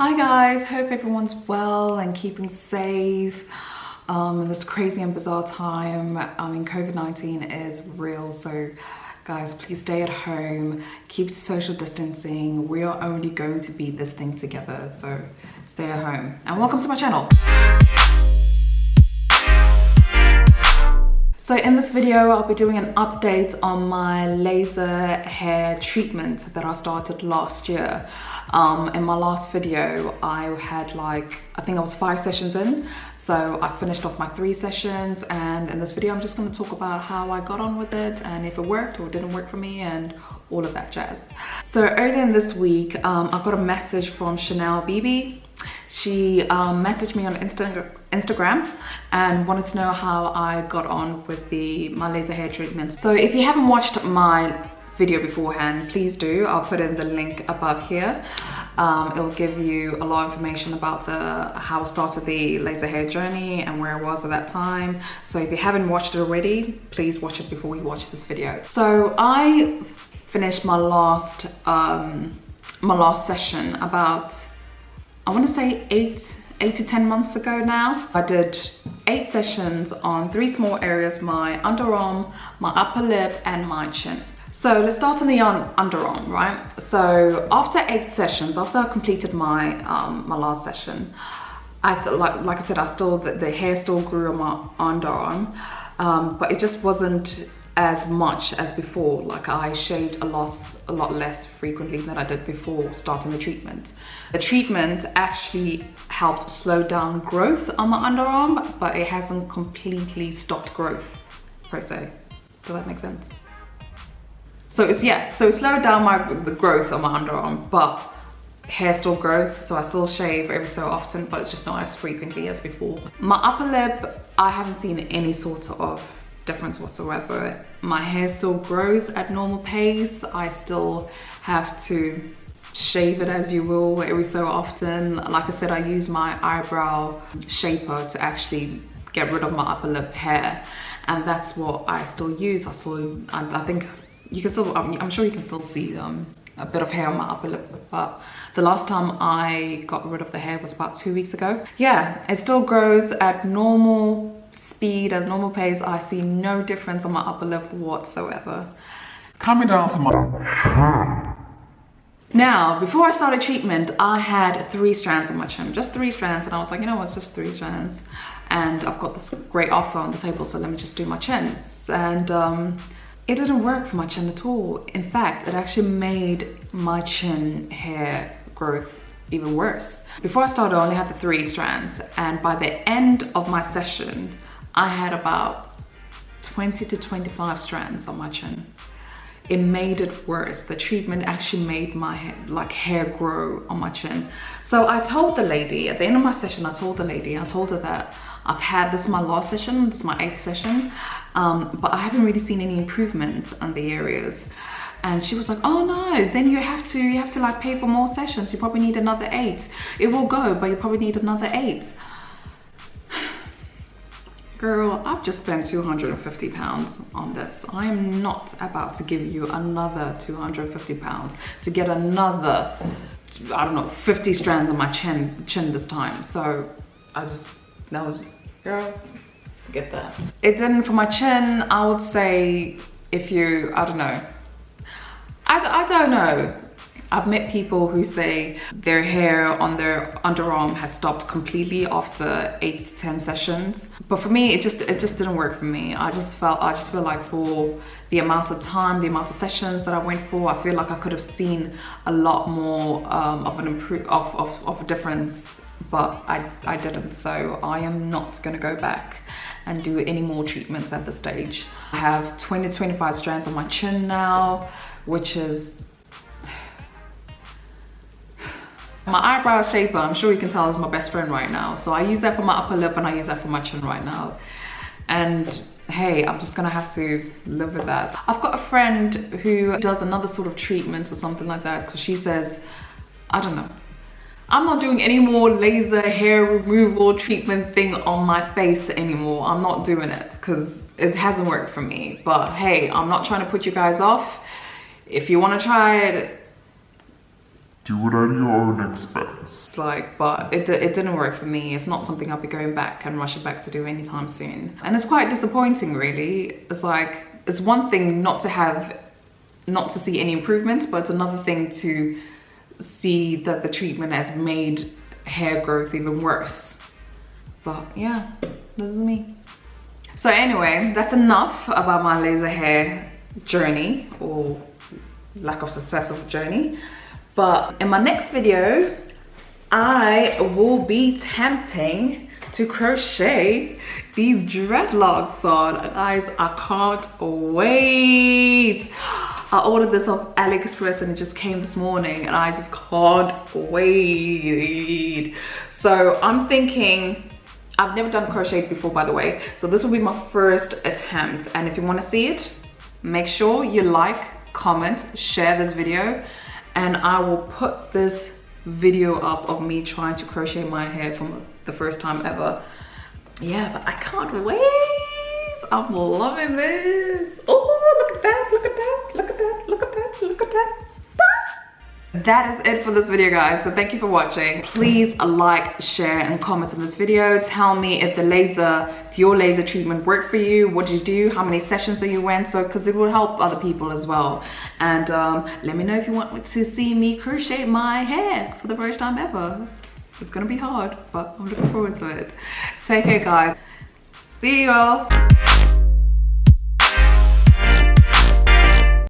Hi guys, hope everyone's well and keeping safe in this crazy and bizarre time. I mean, COVID-19 is real, so guys, please stay at home, keep social distancing. We are only going to beat this thing together, so stay at home. And welcome to my channel. So in this video, I'll be doing an update on my laser hair treatment that I started last year. In my last video, I had I think I was 5 sessions in. So I finished off my 3 sessions, and in this video, I'm just gonna talk about how I got on with it and if it worked or didn't work for me and all of that jazz. So earlier in this week, I got a message from Chanel Bibi. She messaged me on Instagram and wanted to know how I got on with my laser hair treatment. So if you haven't watched my video beforehand, please do. I'll put in the link above here. It'll give you a lot of information about how I started the laser hair journey and where I was at that time. So if you haven't watched it already, please watch it before you watch this video. So I finished my last session about, I want to say 8 to 10 months ago now. I did 8 sessions on 3 small areas: my underarm, my upper lip, and my chin. So let's start on the underarm, right? So after 8 sessions, after I completed my my last session, like I said, the hair still grew on my underarm, but it just wasn't as much as before. Like, I shaved a lot less frequently than I did before starting the treatment. The treatment actually helped slow down growth on my underarm, but it hasn't completely stopped growth per se. Does that make sense? So it slowed down the growth on my underarm, but hair still grows, so I still shave every so often, but it's just not as frequently as before. My upper lip, I haven't seen any sort of difference whatsoever. My hair still grows at normal pace. I still have to shave it as you will every so often. Like I said, I use my eyebrow shaper to actually get rid of my upper lip hair, and that's what I still use. I think you can still, I'm sure you can still see a bit of hair on my upper lip, but the last time I got rid of the hair was about 2 weeks ago. Yeah, it still grows at normal speed, at normal pace. I see no difference on my upper lip whatsoever. Coming down to my... Now, before I started treatment, I had 3 strands on my chin, just 3 strands, and I was like, you know what, it's just 3 strands, and I've got this great offer on the table, so let me just do my chins. And it didn't work for my chin at all. In fact, it actually made my chin hair growth even worse. Before I started, I only had the 3 strands, and by the end of my session, I had about 20 to 25 strands on my chin. It made it worse. The treatment actually made my hair grow on my chin. So I told the lady, at the end of my session, I told her that this is my last session, this is my 8th session, but I haven't really seen any improvement on the areas. And she was like, oh no, then you have to like pay for more sessions. You probably need another 8. It will go, but you probably need another 8. Girl, I've just spent £250 on this. I am not about to give you another £250 to get another, I don't know, 50 strands on my chin this time. So girl, forget that. It didn't for my chin. I would say I don't know. I don't know. I've met people who say their hair on their underarm has stopped completely after 8 to 10 sessions. But for me, it just didn't work for me. I just feel like for the amount of time, the amount of sessions that I went for, I feel like I could have seen a lot more of a difference, but I didn't. So I am not gonna go back and do any more treatments at this stage. I have 20 to 25 strands on my chin now, which is, my eyebrow shaper, I'm sure you can tell, is my best friend right now. So I use that for my upper lip and I use that for my chin right now. And hey, I'm just gonna have to live with that. I've got a friend who does another sort of treatment or something like that, because she says, I don't know, I'm not doing any more laser hair removal treatment thing on my face anymore. I'm not doing it because it hasn't worked for me. But hey, I'm not trying to put you guys off. If you want to try it, Do it at your own expense. It's like, but it didn't work for me. It's not something I'll be going back and rushing back to do anytime soon. And it's quite disappointing, really. It's like, it's one thing not to see any improvements, but it's another thing to see that the treatment has made hair growth even worse. But yeah, this is me. So anyway, that's enough about my laser hair journey, or lack of success of journey. But in my next video, I will be attempting to crochet these dreadlocks on. Guys, I can't wait. I ordered this off AliExpress and it just came this morning and I just can't wait. So I'm thinking, I've never done crochet before, by the way. So this will be my first attempt. And if you want to see it, make sure you like, comment, share this video. And I will put this video up of me trying to crochet my hair for the first time ever. Yeah, but I can't wait. I'm loving this. Oh, look at that, look at that, look at that, look at that, look at that. That is it for this video, guys. So thank you for watching. Please like, share, and comment on this video. Tell me if your laser treatment worked for you. What did you do? How many sessions that you went? So, because it will help other people as well. And let me know if you want to see me crochet my hair for the first time ever. It's gonna be hard, but I'm looking forward to it. Take care, guys. See you all.